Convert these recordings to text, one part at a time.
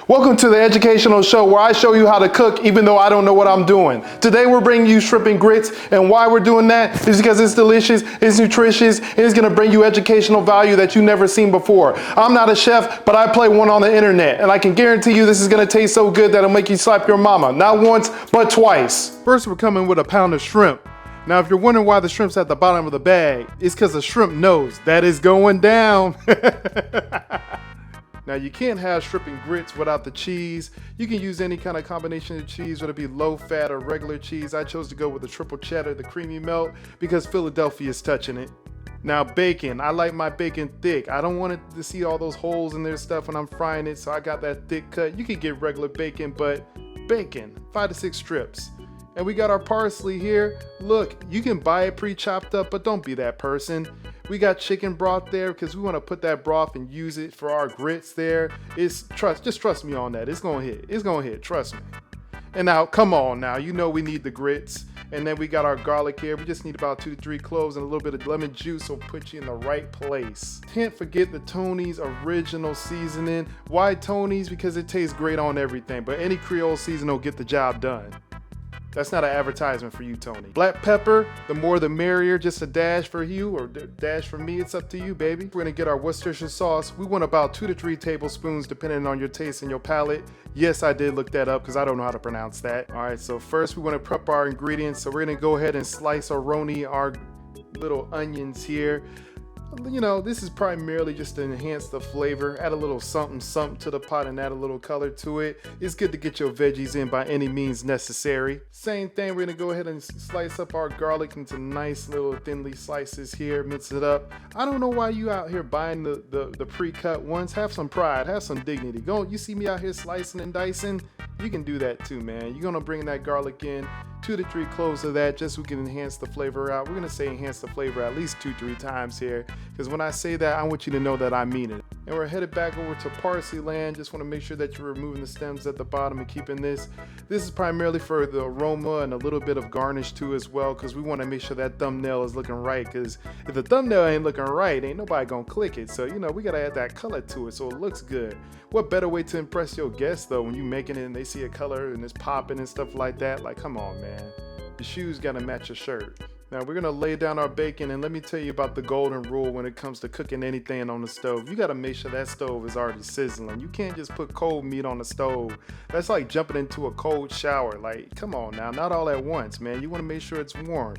Welcome to the educational show where I show you how to cook even though I don't know what I'm doing. Today we're bringing you shrimp and grits, and why we're doing that is because it's delicious, it's nutritious, and it's gonna bring you educational value that you've never seen before. I'm not a chef, but I play one on the internet, and I can guarantee you this is gonna taste so good that it'll make you slap your mama, not once, but twice. First, we're coming with a pound of shrimp. Now, if you're wondering why the shrimp's at the bottom of the bag, it's because the shrimp knows that is going down. Now, you can't have shrimp and grits without the cheese. You can use any kind of combination of cheese, whether it be low fat or regular cheese. I chose to go with the triple cheddar, the creamy melt, because Philadelphia is touching it. Now, bacon. I like my bacon thick. I don't want it to see all those holes in their stuff when I'm frying it, so I got that thick cut. You can get regular bacon, but bacon, 5 to 6 strips. And we got our parsley here. Look, you can buy it pre-chopped up, but don't be that person. We got chicken broth there because we want to put that broth and use it for our grits there. Just trust me on that. It's gonna hit. It's gonna hit. Trust me. And now, come on now. You know we need the grits. And then we got our garlic here. We just need about 2 to 3 cloves and a little bit of lemon juice will put you in the right place. Can't forget the Tony's original seasoning. Why Tony's? Because it tastes great on everything, but any Creole seasoning will get the job done. That's not an advertisement for you, Tony. Black pepper, the more the merrier, just a dash for you or a dash for me, it's up to you, baby. We're gonna get our Worcestershire sauce. We want about 2 to 3 tablespoons depending on your taste and your palate. Yes, I did look that up because I don't know how to pronounce that. All right, so first we wanna prep our ingredients. So we're gonna go ahead and slice our little onions here. You know, this is primarily just to enhance the flavor, add a little something to the pot and add a little color to it. It's good to get your veggies in by any means necessary. Same thing, we're gonna go ahead and slice up our garlic into nice little thinly slices here, mince it up. I don't know why you out here buying the pre-cut ones. Have some pride, have some dignity. You see me out here slicing and dicing? You can do that too, man. You're gonna bring that garlic in, 2 to 3 cloves of that, just so we can enhance the flavor out. We're gonna say enhance the flavor at least 2-3 times here, because when I say that, I want you to know that I mean it. And we're headed back over to parsley land. Just wanna make sure that you're removing the stems at the bottom and keeping this. This is primarily for the aroma and a little bit of garnish too as well, because we wanna make sure that thumbnail is looking right, because if the thumbnail ain't looking right, ain't nobody gonna click it. So, you know, we gotta add that color to it so it looks good. What better way to impress your guests though when you making it and they see a color and it's popping and stuff like that? Like, come on, man. The shoes gotta match your shirt. Now we're gonna lay down our bacon, and let me tell you about the golden rule when it comes to cooking anything on the stove. You gotta make sure that stove is already sizzling. You can't just put cold meat on the stove. That's like jumping into a cold shower. Like, come on now, not all at once, man. You wanna make sure it's warm.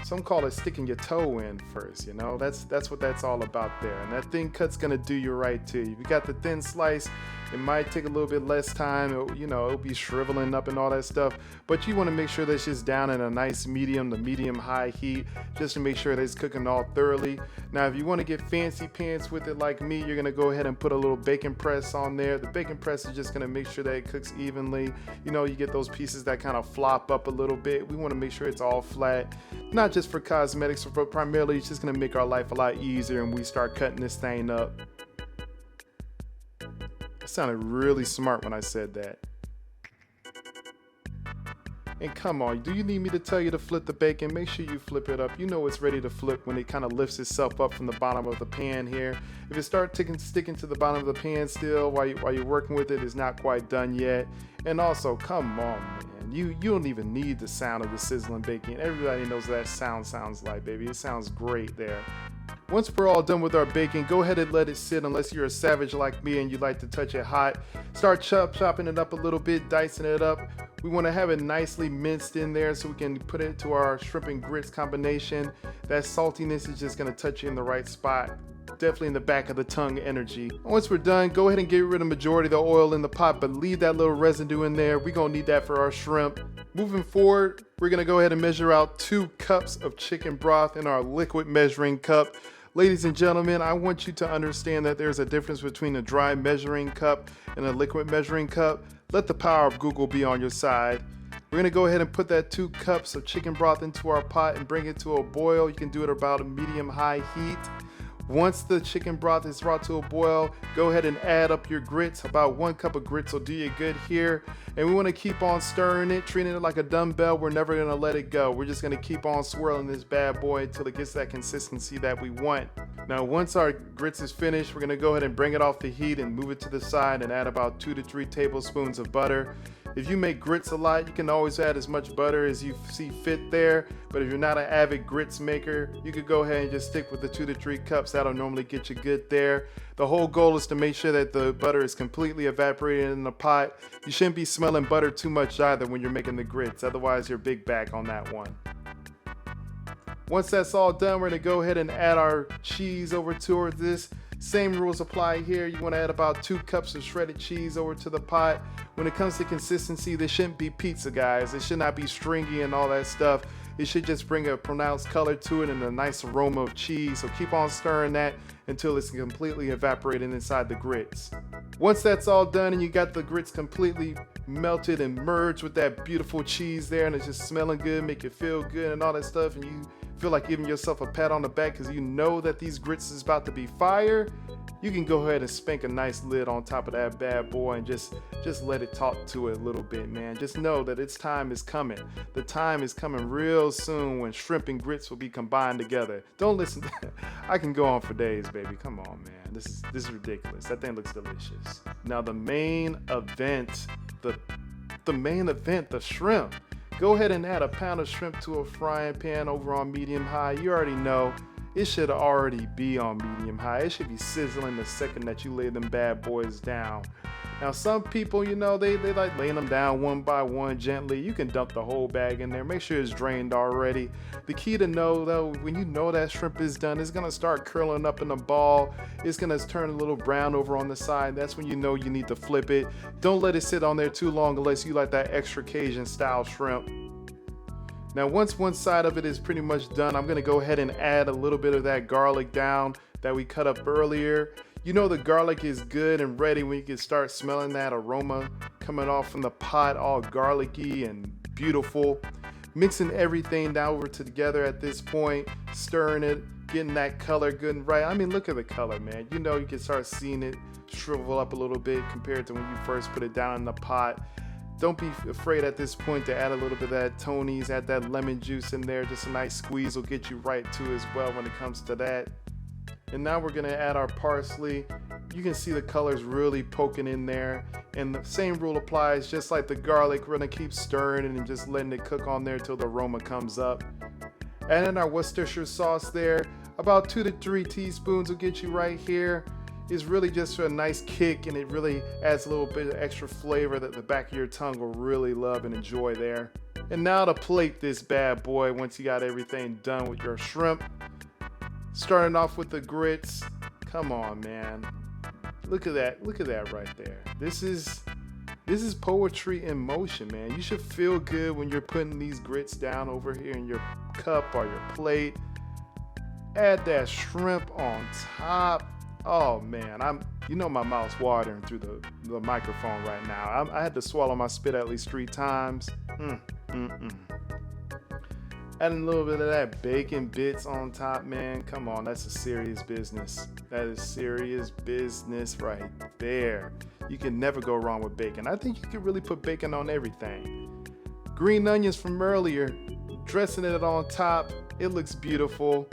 Some call it sticking your toe in first, you know? That's what that's all about there. And that thin cut's gonna do you right too. If you got the thin slice, it might take a little bit less time. It'll be shriveling up and all that stuff. But you wanna make sure that's just down in a nice medium to medium-high heat, just to make sure that it's cooking all thoroughly. Now, if you wanna get fancy pants with it like me, you're gonna go ahead and put a little bacon press on there. The bacon press is just gonna make sure that it cooks evenly. You know, you get those pieces that kind of flop up a little bit. We wanna make sure it's all flat. Not just for cosmetics, but primarily it's just gonna make our life a lot easier when we start cutting this thing up. I sounded really smart when I said that. And come on, do you need me to tell you to flip the bacon? Make sure you flip it up. You know it's ready to flip when it kind of lifts itself up from the bottom of the pan here. If it starts sticking to the bottom of the pan still while you're working with it, it's not quite done yet. And also, come on, man. You don't even need the sound of the sizzling bacon. Everybody knows what that sounds like, baby. It sounds great there. Once we're all done with our bacon, go ahead and let it sit unless you're a savage like me and you like to touch it hot. Start chopping it up a little bit, dicing it up. We want to have it nicely minced in there so we can put it into our shrimp and grits combination. That saltiness is just going to touch you in the right spot. Definitely in the back of the tongue energy. Once we're done, go ahead and get rid of the majority of the oil in the pot, but leave that little residue in there. We're gonna need that for our shrimp. Moving forward, we're gonna go ahead and measure out 2 cups of chicken broth in our liquid measuring cup. Ladies and gentlemen, I want you to understand that there's a difference between a dry measuring cup and a liquid measuring cup. Let the power of Google be on your side. We're gonna go ahead and put that 2 cups of chicken broth into our pot and bring it to a boil. You can do it about a medium-high heat. Once the chicken broth is brought to a boil, go ahead and add up your grits. About 1 cup of grits will do you good here. And we want to keep on stirring it, treating it like a dumbbell. We're never going to let it go. We're just going to keep on swirling this bad boy until it gets that consistency that we want. Now once our grits is finished, we're gonna go ahead and bring it off the heat and move it to the side and add about 2 to 3 tablespoons of butter. If you make grits a lot, you can always add as much butter as you see fit there. But if you're not an avid grits maker, you could go ahead and just stick with the 2 to 3 cups. That'll normally get you good there. The whole goal is to make sure that the butter is completely evaporated in the pot. You shouldn't be smelling butter too much either when you're making the grits. Otherwise, you're big back on that one. Once that's all done, we're gonna go ahead and add our cheese over towards this. Same rules apply here. You wanna add about 2 cups of shredded cheese over to the pot. When it comes to consistency, this shouldn't be pizza, guys. It should not be stringy and all that stuff. It should just bring a pronounced color to it and a nice aroma of cheese. So keep on stirring that until it's completely evaporated inside the grits. Once that's all done and you got the grits completely melted and merged with that beautiful cheese there, and it's just smelling good, make you feel good and all that stuff, and you feel like giving yourself a pat on the back because you know that these grits is about to be fire, you can go ahead and spank a nice lid on top of that bad boy and just let it talk to it a little bit, man. Just know that its time is coming. The time is coming real soon when shrimp and grits will be combined together. Don't listen to that. I can go on for days, baby. Come on, man. This is ridiculous. That thing looks delicious. Now the main event, the shrimp. Go ahead and add a pound of shrimp to a frying pan over on medium high. You already know it should already be on medium high. It should be sizzling the second that you lay them bad boys down. Now some people, you know, they like laying them down one by one gently. You can dump the whole bag in there. Make sure it's drained already. The key to know though, when you know that shrimp is done, it's gonna start curling up in a ball. It's gonna turn a little brown over on the side. That's when you know you need to flip it. Don't let it sit on there too long unless you like that extra Cajun style shrimp. Now once one side of it is pretty much done, I'm gonna go ahead and add a little bit of that garlic down that we cut up earlier. You know the garlic is good and ready when you can start smelling that aroma coming off from the pot, all garlicky and beautiful. Mixing everything down over together at this point, stirring it, getting that color good and right. I mean, look at the color, man. You know you can start seeing it shrivel up a little bit compared to when you first put it down in the pot. Don't be afraid at this point to add a little bit of that Tony's, add that lemon juice in there. Just a nice squeeze will get you right too as well when it comes to that. And now we're gonna add our parsley. You can see the colors really poking in there. And the same rule applies, just like the garlic. We're gonna keep stirring and just letting it cook on there until the aroma comes up. Adding our Worcestershire sauce there. About 2 to 3 teaspoons will get you right here. It's really just for a nice kick, and it really adds a little bit of extra flavor that the back of your tongue will really love and enjoy there. And now to plate this bad boy once you got everything done with your shrimp. Starting off with the grits. Come on, man. Look at that right there. This is poetry in motion, man. You should feel good when you're putting these grits down over here in your cup or your plate. Add that shrimp on top. Oh man, you know my mouth's watering through the microphone right now. I had to swallow my spit at least 3 times. Adding a little bit of that bacon bits on top, man. Come on, that's a serious business. That is serious business right there. You can never go wrong with bacon. I think you could really put bacon on everything. Green onions from earlier, dressing it on top. It looks beautiful.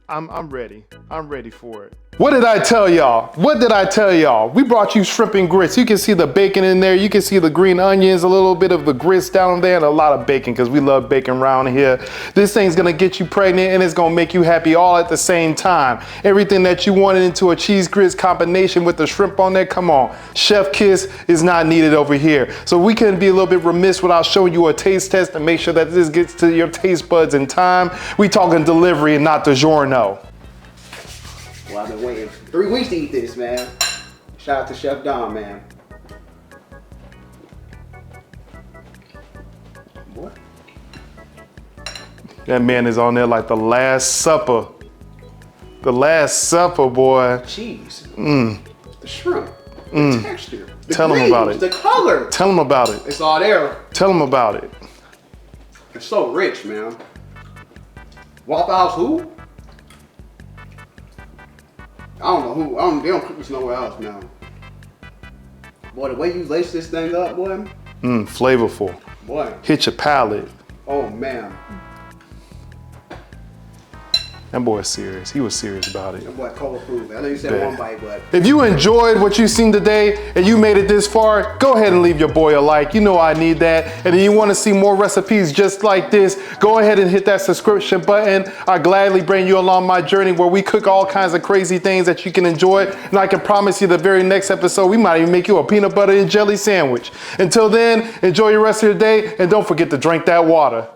I'm ready. I'm ready for it. What did I tell y'all? What did I tell y'all? We brought you shrimp and grits. You can see the bacon in there. You can see the green onions, a little bit of the grits down there, and a lot of bacon because we love bacon around here. This thing's gonna get you pregnant and it's gonna make you happy all at the same time. Everything that you wanted into a cheese grits combination with the shrimp on there, come on. Chef kiss is not needed over here. So we couldn't be a little bit remiss without showing you a taste test to make sure that this gets to your taste buds in time. We talking delivery and not DiGiorno. Well, I've been waiting 3 weeks to eat this, man. Shout out to Chef Don, man. Boy. That man is on there like the Last Supper. The Last Supper, boy. Cheese. The shrimp. The texture. The Tell him about it. The color. Tell him about it. It's all there. Tell him about it. It's so rich, man. Waffle House who? I don't know who. They don't cook this nowhere else, man. Boy, the way you lace this thing up, boy. Flavorful. Boy. Hit your palate. Oh, man. That boy's serious. He was serious about it. That boy cold approved. I know you said Bet. one bite, but If you enjoyed what you've seen today and you made it this far, go ahead and leave your boy a like. You know I need that. And if you want to see more recipes just like this, go ahead and hit that subscription button. I gladly bring you along my journey where we cook all kinds of crazy things that you can enjoy. And I can promise you the very next episode, we might even make you a peanut butter and jelly sandwich. Until then, enjoy your rest of your day and don't forget to drink that water.